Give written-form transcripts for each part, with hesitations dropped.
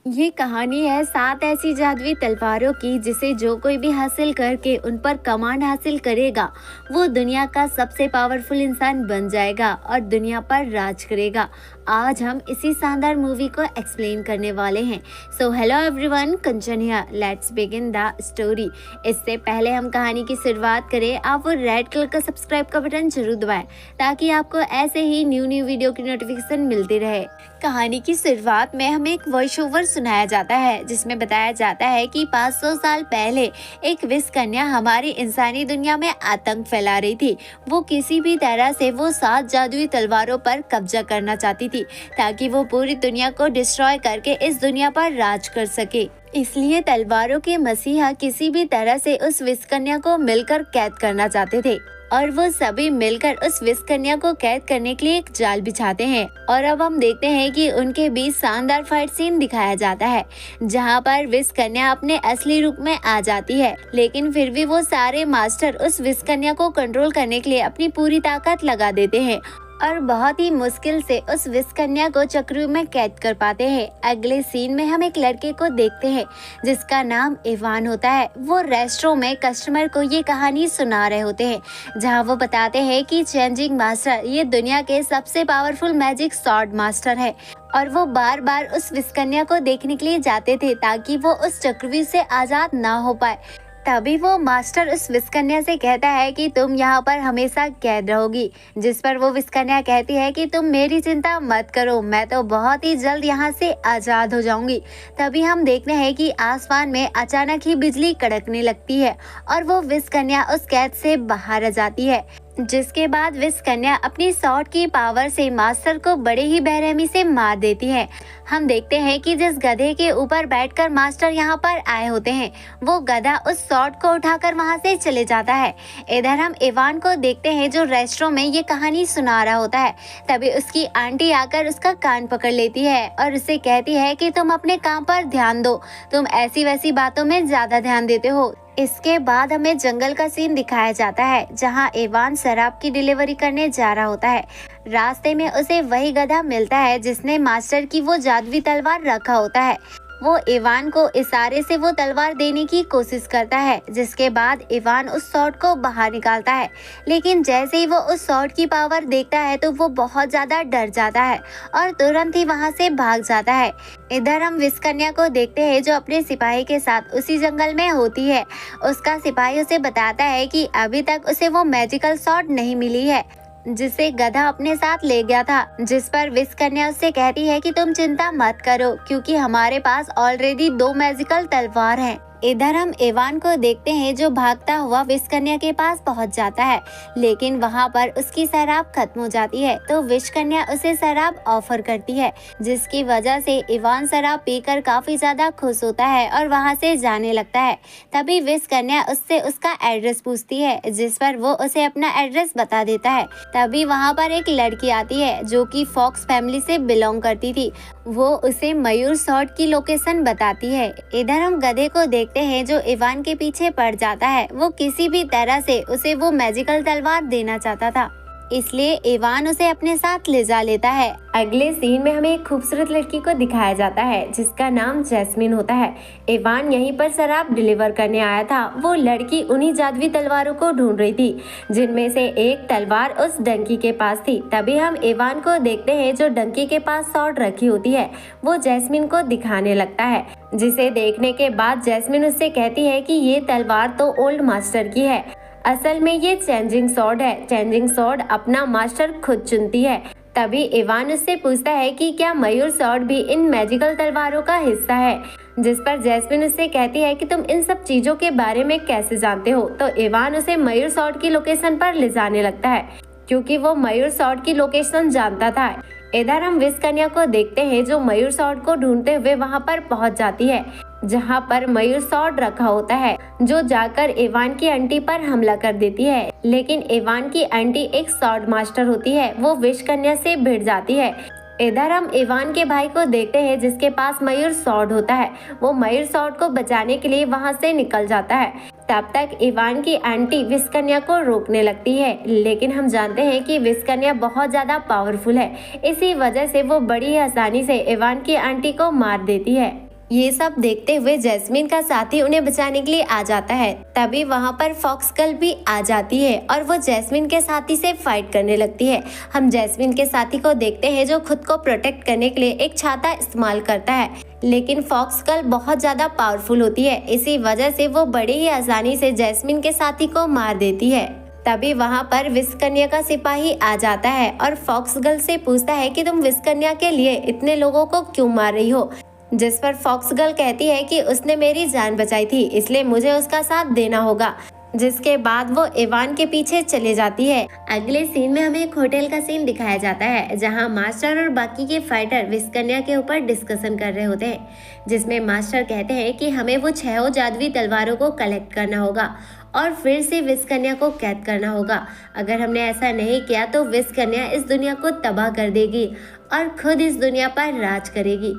ये कहानी है 7 ऐसी जादुई तलवारों की जिसे जो कोई भी हासिल करके उन पर कमांड हासिल करेगा वो दुनिया का सबसे पावरफुल इंसान बन जाएगा और दुनिया पर राज करेगा। आज हम इसी शानदार मूवी को एक्सप्लेन करने वाले हैं। So hello everyone, Kanchan here, let's begin the story. इससे पहले हम कहानी की शुरुआत करें, आप वो रेड कलर का सब्सक्राइब का बटन जरूर दबाएं ताकि आपको ऐसे ही न्यू वीडियो की नोटिफिकेशन मिलती रहे। कहानी की शुरुआत में हमें एक वॉइस ओवर सुनाया जाता है जिसमें बताया जाता है कि 500 साल पहले एक विष कन्या हमारी इंसानी दुनिया में आतंक फैला रही थी। वो किसी भी तरह से वो 7 जादुई तलवारों पर कब्जा करना चाहती थी ताकि वो पूरी दुनिया को डिस्ट्रॉय करके इस दुनिया पर राज कर सके। इसलिए तलवारों के मसीहा किसी भी तरह से उस विष कन्या को मिलकर कैद करना चाहते थे और वो सभी मिलकर उस विष कन्या को कैद करने के लिए एक जाल बिछाते हैं। और अब हम देखते हैं कि उनके बीच शानदार फाइट सीन दिखाया जाता है जहां पर विष कन्या अपने असली रूप में आ जाती है, लेकिन फिर भी वो सारे मास्टर उस विष कन्या को कंट्रोल करने के लिए अपनी पूरी ताकत लगा देते हैं और बहुत ही मुश्किल से उस विष कन्या को चक्र में कैद कर पाते हैं। अगले सीन में हम एक लड़के को देखते हैं जिसका नाम इवान होता है। वो रेस्टोरेंट में कस्टमर को ये कहानी सुना रहे होते हैं जहां वो बताते हैं कि चेंजिंग मास्टर ये दुनिया के सबसे पावरफुल मैजिक स्वॉर्ड मास्टर है और वो बार बार उस विष कन्या को देखने के लिए जाते थे ताकि वो उस चक्रव्यूह से आजाद ना हो पाए। तभी वो मास्टर उस विष कन्या से कहता है कि तुम यहाँ पर हमेशा कैद रहोगी, जिस पर वो विष कन्या कहती है कि तुम मेरी चिंता मत करो, मैं तो बहुत ही जल्द यहाँ से आजाद हो जाऊंगी। तभी हम देखते हैं कि आसमान में अचानक ही बिजली कड़कने लगती है और वो विष कन्या उस कैद से बाहर आ जाती है, जिसके बाद विष कन्या अपनी शॉट की पावर से मास्टर को बड़े ही बेरहमी से मार देती है। हम देखते हैं कि जिस गधे के ऊपर बैठकर मास्टर यहाँ पर आए होते हैं वो गधा उस शॉट को उठाकर वहाँ से चले जाता है। इधर हम इवान को देखते हैं जो रेस्टोरेंट में ये कहानी सुना रहा होता है। तभी उसकी आंटी आकर उसका कान पकड़ लेती है और उसे कहती है कि तुम अपने काम पर ध्यान दो, तुम ऐसी वैसी बातों में ज्यादा ध्यान देते हो। इसके बाद हमें जंगल का सीन दिखाया जाता है जहां इवान शराब की डिलीवरी करने जा रहा होता है। रास्ते में उसे वही गधा मिलता है जिसने मास्टर की वो जादुई तलवार रखा होता है। वो इवान को इशारे से वो तलवार देने की कोशिश करता है, जिसके बाद इवान उस शॉट को बाहर निकालता है, लेकिन जैसे ही वो उस शॉट की पावर देखता है तो वो बहुत ज्यादा डर जाता है और तुरंत ही वहाँ से भाग जाता है। इधर हम विष कन्या को देखते हैं जो अपने सिपाही के साथ उसी जंगल में होती है। उसका सिपाही उसे बताता है कि अभी तक उसे वो मैजिकल शॉट नहीं मिली है जिसे गधा अपने साथ ले गया था, जिस पर विष कन्या उससे कहती है कि तुम चिंता मत करो क्योंकि हमारे पास ऑलरेडी 2 मैजिकल तलवार हैं। इधर हम इवान को देखते हैं जो भागता हुआ विष कन्या के पास पहुंच जाता है, लेकिन वहां पर उसकी शराब खत्म हो जाती है तो विष कन्या उसे शराब ऑफर करती है, जिसकी वजह से इवान शराब पीकर काफी ज्यादा खुश होता है और वहां से जाने लगता है। तभी विष कन्या उससे उसका एड्रेस पूछती है, जिस पर वो उसे अपना एड्रेस बता देता है। तभी वहाँ पर एक लड़की आती है जो कि फॉक्स फैमिली से बिलोंग करती थी। वो उसे मयूर शॉट की लोकेशन बताती है। इधर हम गधे को देखते हैं जो इवान के पीछे पड़ जाता है। वो किसी भी तरह से उसे वो मैजिकल तलवार देना चाहता था, इसलिए इवान उसे अपने साथ ले जा लेता है। अगले सीन में हमें एक खूबसूरत लड़की को दिखाया जाता है जिसका नाम जैस्मिन होता है। इवान यहीं पर शराब डिलीवर करने आया था। वो लड़की उन्हीं जादुई तलवारों को ढूंढ रही थी जिनमें से एक तलवार उस डंकी के पास थी। तभी हम इवान को देखते हैं जो डंकी के पास शॉट रखी होती है वो जैस्मिन को दिखाने लगता है, जिसे देखने के बाद जैस्मिन उससे कहती है कि ये तलवार तो ओल्ड मास्टर की है, असल में ये चेंजिंग स्वॉर्ड है। चेंजिंग स्वॉर्ड अपना मास्टर खुद चुनती है। तभी इवान उससे पूछता है कि क्या मयूर स्वॉर्ड भी इन मैजिकल तलवारों का हिस्सा है, जिस पर जैस्मिन उससे कहती है कि तुम इन सब चीजों के बारे में कैसे जानते हो। तो इवान उसे मयूर स्वॉर्ड की लोकेशन पर ले जाने लगता है क्योंकि वो मयूर स्वॉर्ड की लोकेशन जानता था। इधर हम विष कन्या को देखते हैं जो मयूर स्वॉर्ड को ढूंढते हुए वहां पर पहुंच जाती है जहां पर मयूर स्वॉर्ड रखा होता है, जो जाकर इवान की आंटी पर हमला कर देती है। लेकिन इवान की आंटी एक स्वॉर्ड मास्टर होती है, वो विष कन्या से भिड़ जाती है। इधर हम इवान के भाई को देखते हैं जिसके पास मयूर स्वॉर्ड होता है। वो मयूर स्वॉर्ड को बचाने के लिए वहां से निकल जाता है। तब तक इवान की आंटी विष कन्या को रोकने लगती है, लेकिन हम जानते हैं कि विष कन्या बहुत ज्यादा पावरफुल है, इसी वजह से वो बड़ी आसानी से इवान की आंटी को मार देती है। ये सब देखते हुए जैस्मिन का साथी उन्हें बचाने के लिए आ जाता है। तभी वहाँ पर फॉक्स गर्ल भी आ जाती है और वो जैस्मिन के साथी से फाइट करने लगती है। हम जैस्मिन के साथी को देखते हैं जो खुद को प्रोटेक्ट करने के लिए एक छाता इस्तेमाल करता है, लेकिन फॉक्स गर्ल बहुत ज्यादा पावरफुल होती है। इसी वजह से वो बड़ी ही आसानी से जैस्मिन के साथी को मार देती है। तभी वहाँ पर विषकन्या का सिपाही आ जाता है और फॉक्स गर्ल से पूछता है कि तुम विषकन्या के लिए इतने लोगों को क्यों मार रही हो, जिस पर फॉक्स गर्ल कहती है कि उसने मेरी जान बचाई थी, इसलिए मुझे उसका साथ देना होगा। जिसके बाद वो इवान के पीछे चले जाती है। अगले सीन में हमें एक होटल का सीन दिखाया जाता है जहां मास्टर और बाकी के फाइटर विषकन्या के ऊपर डिस्कशन कर रहे होते हैं, जिसमें मास्टर कहते हैं कि हमें वो 6 जादुई तलवारों को कलेक्ट करना होगा और फिर से विषकन्या को कैद करना होगा। अगर हमने ऐसा नहीं किया तो विषकन्या इस दुनिया को तबाह कर देगी और खुद इस दुनिया पर राज करेगी।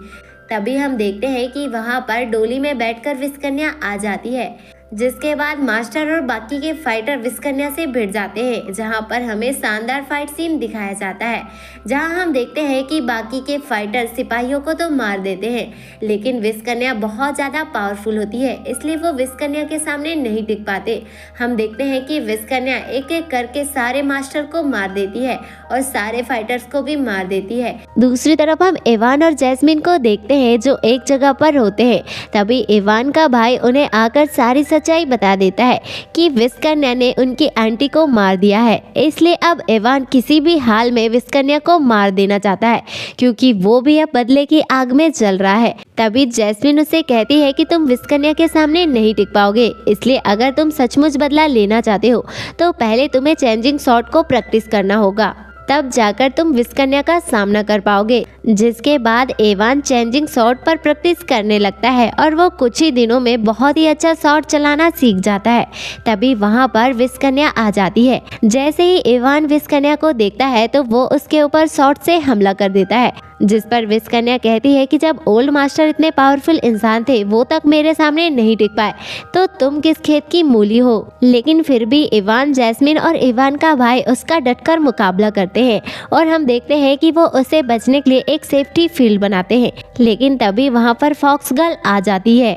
तभी हम देखते हैं कि वहाँ पर डोली में बैठकर विषकन्या आ जाती है, जिसके बाद मास्टर और बाकी के फाइटर विषकन्या से भिड़ जाते हैं, जहां पर हमें शानदार फाइट सीन दिखाया जाता है, जहां हम देखते हैं कि बाकी के फाइटर सिपाहियों को तो मार देते हैं, लेकिन विषकन्या बहुत ज़्यादा पावरफुल होती है, इसलिए वो विषकन्या के सामने नहीं टिक पाते। हम देखते हैं कि विषकन्या एक एक करके सारे मास्टर को मार देती है और सारे फाइटर्स को भी मार देती है। दूसरी तरफ हम इवान और जैस्मिन को देखते हैं जो एक जगह पर होते हैं। तभी इवान का भाई उन्हें आकर सारी सच्चाई बता देता है कि विषकन्या ने उनकी आंटी को मार दिया है, इसलिए अब इवान किसी भी हाल में विषकन्या को मार देना चाहता है, क्योंकि वो भी अब बदले की आग में जल रहा है। तभी जैस्मिन उसे कहती है कि तुम विषकन्या के सामने नहीं टिक पाओगे, इसलिए अगर तुम सचमुच बदला लेना चाहते हो तो पहले तुम्हें चेंजिंग शॉट को प्रैक्टिस करना होगा, तब जाकर तुम विषकन्या का सामना कर पाओगे। जिसके बाद इवान चेंजिंग शॉट पर प्रैक्टिस करने लगता है और वो कुछ ही दिनों में बहुत ही अच्छा शॉट चलाना सीख जाता है। तभी वहाँ पर विषकन्या आ जाती है। जैसे ही इवान विषकन्या को देखता है तो वो उसके ऊपर शॉट से हमला कर देता है, जिस पर विषकन्या कहती है कि जब ओल्ड मास्टर इतने पावरफुल इंसान थे वो तक मेरे सामने नहीं टिक पाए तो तुम किस खेत की मूली हो। लेकिन फिर भी इवान, जैस्मिन और इवान का भाई उसका डटकर मुकाबला करते हैं और हम देखते हैं कि वो उसे बचने के लिए एक सेफ्टी फील्ड बनाते हैं। लेकिन तभी वहाँ पर फॉक्स गर्ल आ जाती है,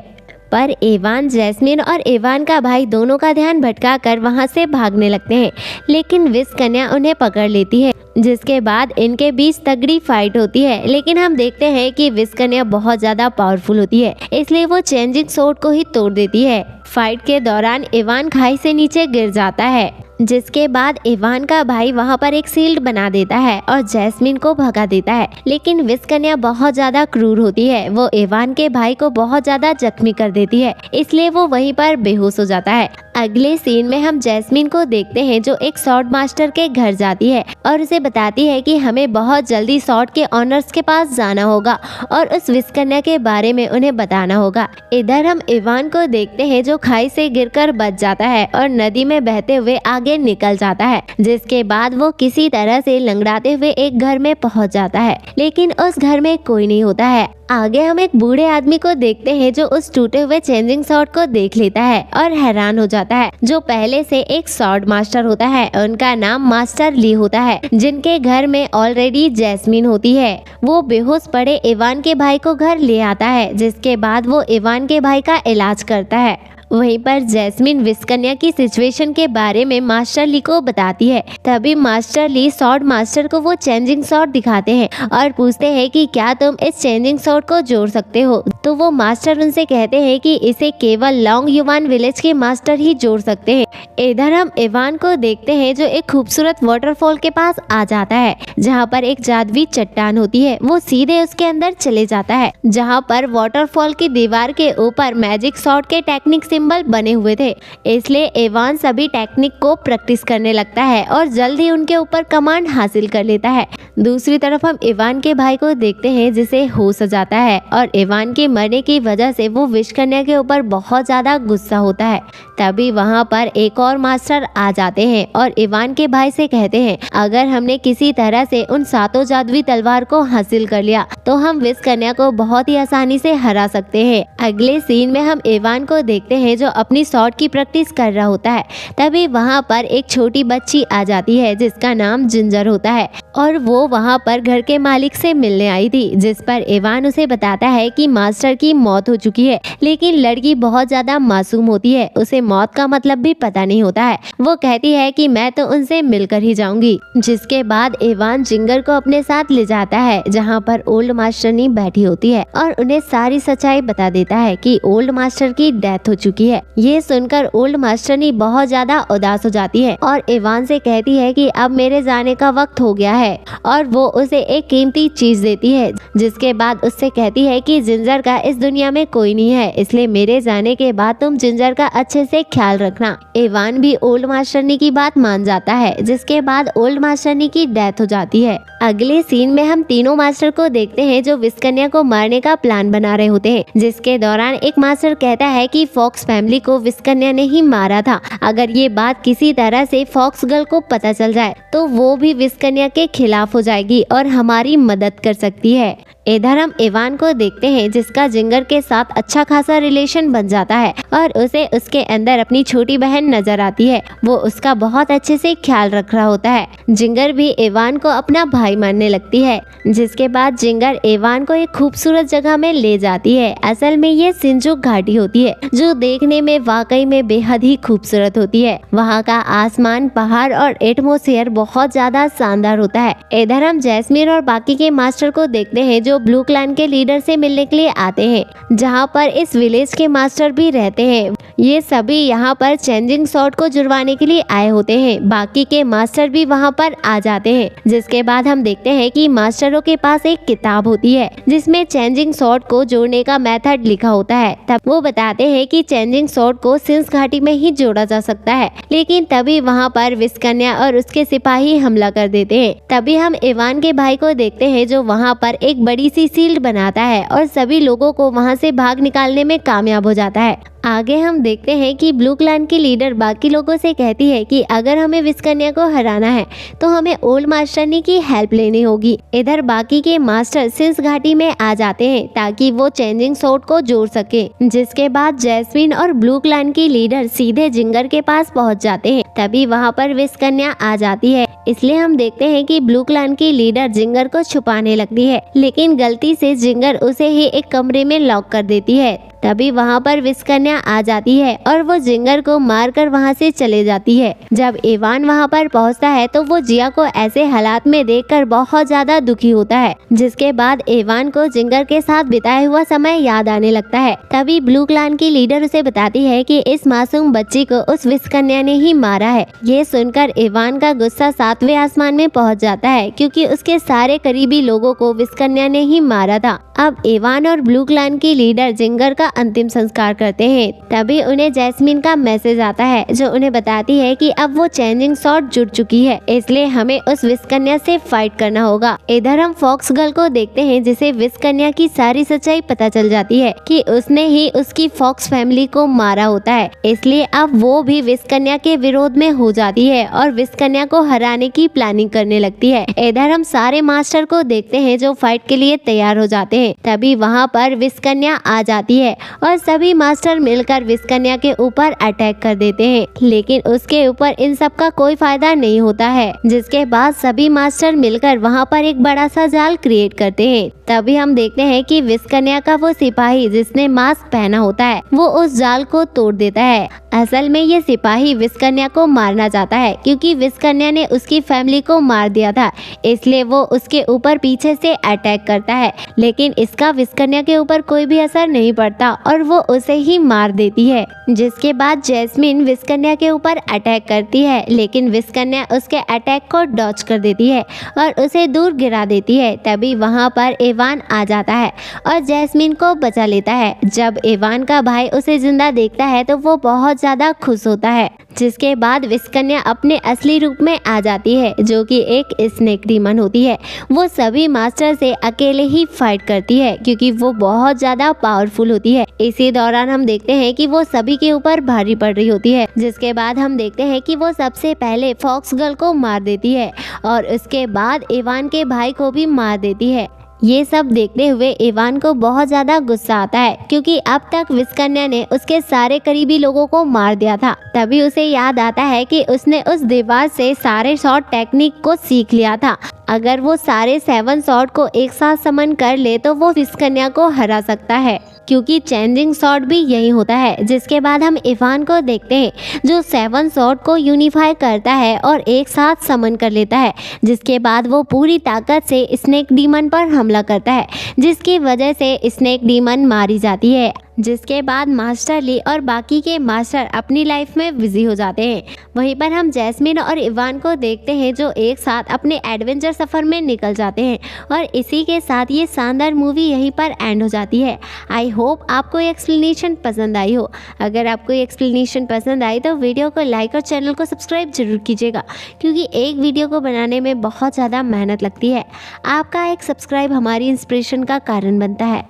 पर इवान, जैस्मिन और इवान का भाई दोनों का ध्यान भटकाकर वहां से भागने लगते हैं, लेकिन विषकन्या उन्हें पकड़ लेती है। जिसके बाद इनके बीच तगड़ी फाइट होती है, लेकिन हम देखते हैं कि विषकन्या बहुत ज़्यादा पावरफुल होती है, इसलिए वो चेंजिंग शॉट को ही तोड़ देती है। फाइट के दौरान इवान खाई से नीचे गिर जाता है, जिसके बाद इवान का भाई वहां पर एक शील्ड बना देता है और जैस्मिन को भगा देता है। लेकिन विषकन्या बहुत ज्यादा क्रूर होती है, वो इवान के भाई को बहुत ज्यादा जख्मी कर देती है, इसलिए वो वहीं पर बेहोश हो जाता है। अगले सीन में हम जैस्मिन को देखते हैं जो एक शॉट मास्टर के घर जाती है और उसे बताती है कि हमें बहुत जल्दी शॉट के ऑनर्स के पास जाना होगा और उस विषकन्या के बारे में उन्हें बताना होगा। इधर हम इवान को देखते हैं जो खाई से गिरकर बच जाता है और नदी में बहते हुए आगे निकल जाता है, जिसके बाद वो किसी तरह से लंगड़ाते हुए एक घर में पहुंच जाता है, लेकिन उस घर में कोई नहीं होता है। आगे हम एक बूढ़े आदमी को देखते हैं जो उस टूटे हुए चेंजिंग शॉट को देख लेता है और हैरान हो जाता है, जो पहले से एक शॉट मास्टर होता है। उनका नाम मास्टर ली होता है, जिनके घर में ऑलरेडी जैस्मिन होती है। वो बेहोश पड़े इवान के भाई को घर ले आता है, जिसके बाद वो इवान के भाई का इलाज करता है। वहीं पर जैस्मिन विषकन्या की सिचुएशन के बारे में मास्टर ली को बताती है। तभी मास्टर ली शॉट मास्टर को वो चेंजिंग शॉट दिखाते हैं और पूछते हैं कि क्या तुम इस चेंजिंग शॉट को जोड़ सकते हो। तो वो मास्टर उनसे कहते हैं कि इसे केवल लॉन्ग युवान विलेज के मास्टर ही जोड़ सकते हैं। इधर हम इवान को देखते हैं जो एक खूबसूरत वाटरफॉल के पास आ जाता है, जहाँ पर एक जादुई चट्टान होती है। वो सीधे उसके अंदर चले जाता है, जहाँ पर वाटरफॉल की दीवार के ऊपर मैजिक शॉट के टेक्निक सिंबल बने हुए थे, इसलिए इवान सभी टेक्निक को प्रैक्टिस करने लगता है और जल्द ही उनके ऊपर कमांड हासिल कर लेता है। दूसरी तरफ हम इवान के भाई को देखते हैं जिसे होश आ जाता है और इवान के मरने की वजह से वो विषकन्या के ऊपर बहुत ज्यादा गुस्सा होता है। तभी वहाँ पर एक और मास्टर आ जाते हैं और इवान के भाई से कहते हैं अगर हमने किसी तरह से उन 7 जादुई तलवार को हासिल कर लिया तो हम विषकन्या को बहुत ही आसानी से हरा सकते हैं। अगले सीन में हम इवान को देखते हैं जो अपनी शॉट की प्रैक्टिस कर रहा होता है। तभी वहाँ पर एक छोटी बच्ची आ जाती है जिसका नाम जिंजर होता है और वो वहाँ पर घर के मालिक से मिलने आई थी, जिस पर इवान उसे बताता है कि मास्टर की मौत हो चुकी है। लेकिन लड़की बहुत ज्यादा मासूम होती है, उसे मौत का मतलब भी पता नहीं होता है। वो कहती है कि मैं तो उनसे मिलकर ही जाऊंगी। जिसके बाद इवान जिंगर को अपने साथ ले जाता है, जहाँ पर ओल्ड मास्टरनी बैठी होती है और उन्हें सारी सच्चाई बता देता है कि ओल्ड मास्टर की डेथ हो चुकी है। ये सुनकर ओल्ड मास्टरनी बहुत ज्यादा उदास हो जाती है और इवान से कहती है कि अब मेरे जाने का वक्त हो गया है, और वो उसे एक कीमती चीज देती है। जिसके बाद उससे कहती है कि जिंजर का इस दुनिया में कोई नहीं है, इसलिए मेरे जाने के बाद तुम जिंजर का अच्छे से ख्याल रखना। इवान भी ओल्ड मास्टरनी की बात मान जाता है। जिसके बाद ओल्ड मास्टरनी की डेथ हो जाती है। अगले सीन में हम तीनों मास्टर को देखते हैं जो विस्कन्या को मारने का प्लान बना रहे होते हैं। जिसके दौरान एक मास्टर कहता है कि फॉक्स फैमिली को विस्कन्या ने ही मारा था। अगर ये बात किसी तरह से फॉक्स गर्ल को पता चल जाए तो वो भी विस्कन्या के खिलाफ हो जाएगी और हमारी मदद कर सकती है। इधर हम इवान को देखते हैं जिसका जिंगर के साथ अच्छा खासा रिलेशन बन जाता है और उसे उसके अंदर अपनी छोटी बहन नजर आती है। वो उसका बहुत अच्छे से ख्याल रख रहा होता है। जिंगर भी इवान को अपना भाई मानने लगती है। जिसके बाद जिंगर इवान को एक खूबसूरत जगह में ले जाती है। असल में ये सिंजुक घाटी होती है जो देखने में वाकई में बेहद ही खूबसूरत होती है। वहाँ का आसमान, पहाड़ और एटमॉस्फेयर बहुत ज्यादा शानदार होता है। इधर हम जैस्मीन और बाकी के मास्टर को देखते हैं जो ब्लू क्लैन के लीडर से मिलने के लिए आते हैं, जहाँ पर इस विलेज के मास्टर भी रहते हैं। ये सभी यहाँ पर चेंजिंग शॉट को जुड़वाने के लिए आए होते हैं। बाकी के मास्टर भी वहाँ पर आ जाते हैं। जिसके बाद हम देखते हैं कि मास्टरों के पास एक किताब होती है जिसमें चेंजिंग शॉट को जोड़ने का मेथड लिखा होता है। तब वो बताते हैं कि चेंजिंग शॉट को सिंस घाटी में ही जोड़ा जा सकता है। लेकिन तभी वहाँ पर विस्कन्या और उसके सिपाही हमला कर देते हैं। तभी हम इवान के भाई को देखते हैं जो वहाँ पर एक बड़ी सी शील्ड बनाता है और सभी लोगों को वहाँ से भाग निकालने में कामयाब हो जाता है। आगे हम देखते हैं कि ब्लू क्लैन की लीडर बाकी लोगों से कहती है कि अगर हमें विस्कन्या को हराना है तो हमें ओल्ड मास्टरनी की हेल्प लेनी होगी। इधर बाकी के मास्टर सिंस घाटी में आ जाते हैं ताकि वो चेंजिंग शॉट को जोड़ सके। जिसके बाद जैस्मिन और ब्लू क्लैन की लीडर सीधे जिंगर के पास पहुंच जाते हैं। तभी वहां पर विस्कन्या आ जाती है। इसलिए हम देखते हैं कि ब्लू क्लैन की लीडर जिंगर को छुपाने लगती है, लेकिन गलती से जिंगर उसे ही एक कमरे में लॉक कर देती है। तभी वहाँ पर विस्कन्या आ जाती है और वो जिंगर को मारकर वहाँ से चले जाती है। जब इवान वहाँ पर पहुँचता है तो वो जिया को ऐसे हालात में देखकर बहुत ज्यादा दुखी होता है। जिसके बाद इवान को जिंगर के साथ बिताया हुआ समय याद आने लगता है। तभी ब्लू क्लैन की लीडर उसे बताती है कि इस मासूम बच्ची को उस विस्कन्या ने ही मारा है। ये सुनकर इवान का गुस्सा 7वें आसमान में पहुँच जाता है क्योंकि उसके सारे करीबी लोगों को विस्कन्या ने ही मारा था। अब इवान और ब्लू क्लैन की लीडर जिंगर का अंतिम संस्कार करते हैं। तभी उन्हें जैस्मिन का मैसेज आता है जो उन्हें बताती है कि अब वो चेंजिंग शॉट जुड़ चुकी है, इसलिए हमें उस विस्कन्या से फाइट करना होगा। इधर हम फॉक्स गर्ल को देखते हैं जिसे विस्कन्या की सारी सच्चाई पता चल जाती है कि उसने ही उसकी फॉक्स फैमिली को मारा होता है। इसलिए अब वो भी विस्कन्या के विरोध में हो जाती है और विस्कन्या को हराने की प्लानिंग करने लगती है। इधर हम सारे मास्टर को देखते हैं जो फाइट के लिए तैयार हो जाते हैं। तभी वहाँ पर विस्कन्या आ जाती है और सभी मास्टर मिलकर विस्कन्या के ऊपर अटैक कर देते हैं, लेकिन उसके ऊपर इन सब का कोई फायदा नहीं होता है। जिसके बाद सभी मास्टर मिलकर वहाँ पर एक बड़ा सा जाल क्रिएट करते हैं। तभी हम देखते हैं कि विस्कन्या का वो सिपाही जिसने मास्क पहना होता है वो उस जाल को तोड़ देता है। असल में ये सिपाही विस्कन्या को मारना चाहता है क्योंकि विस्कन्या ने उसकी फैमिली को मार दिया था, इसलिए वो उसके ऊपर पीछे से अटैक करता है। लेकिन इसका विस्कन्या के ऊपर कोई भी असर नहीं पड़ता और वो उसे ही मार देती है। जिसके बाद जैस्मिन विस्कन्या के ऊपर अटैक करती है, लेकिन विस्कन्या उसके अटैक को डॉच कर देती है और उसे दूर गिरा देती है। तभी वहाँ पर इवान आ जाता है और जैस्मिन को बचा लेता है। जब इवान का भाई उसे जिंदा देखता है तो वो बहुत ज्यादा खुश होता है। जिसके बाद विस्कन्या अपने असली रूप में आ जाती है जो कि एक स्नेक डीमन होती है। वो सभी मास्टर से अकेले ही फाइट करती है क्योंकि वो बहुत ज्यादा पावरफुल होती है। इसी दौरान हम देखते हैं कि वो सभी के ऊपर भारी पड़ रही होती है। जिसके बाद हम देखते हैं कि वो सबसे पहले फॉक्स गर्ल को मार देती है और उसके बाद इवान के भाई को भी मार देती है। ये सब देखते हुए इवान को बहुत ज्यादा गुस्सा आता है क्योंकि अब तक विस्कन्या ने उसके सारे करीबी लोगों को मार दिया था। तभी उसे याद आता है कि उसने उस दीवार से सारे शॉट टेक्निक को सीख लिया था। अगर वो सारे 7 स्वॉर्ड को एक साथ समन कर ले तो वो विष कन्या को हरा सकता है, क्योंकि चेंजिंग स्वॉर्ड भी यही होता है। जिसके बाद हम इवान को देखते हैं जो 7 स्वॉर्ड को यूनिफाई करता है और एक साथ समन कर लेता है, जिसके बाद वो पूरी ताकत से स्नेक डीमन पर हमला करता है, जिसकी वजह से स्नेक डीमन मारी जाती है। जिसके बाद मास्टर ली और बाकी के मास्टर अपनी लाइफ में बिजी हो जाते हैं। वहीं पर हम जैस्मिन और इवान को देखते हैं जो एक साथ अपने एडवेंचर सफ़र में निकल जाते हैं और इसी के साथ ये शानदार मूवी यहीं पर एंड हो जाती है। आई होप आपको ये एक्सप्लेनेशन पसंद आई हो। अगर आपको ये एक्सप्लेनेशन पसंद आई तो वीडियो को लाइक और चैनल को सब्सक्राइब जरूर कीजिएगा, क्योंकि एक वीडियो को बनाने में बहुत ज़्यादा मेहनत लगती है। आपका एक सब्सक्राइब हमारी इंस्पिरेशन का कारण बनता है।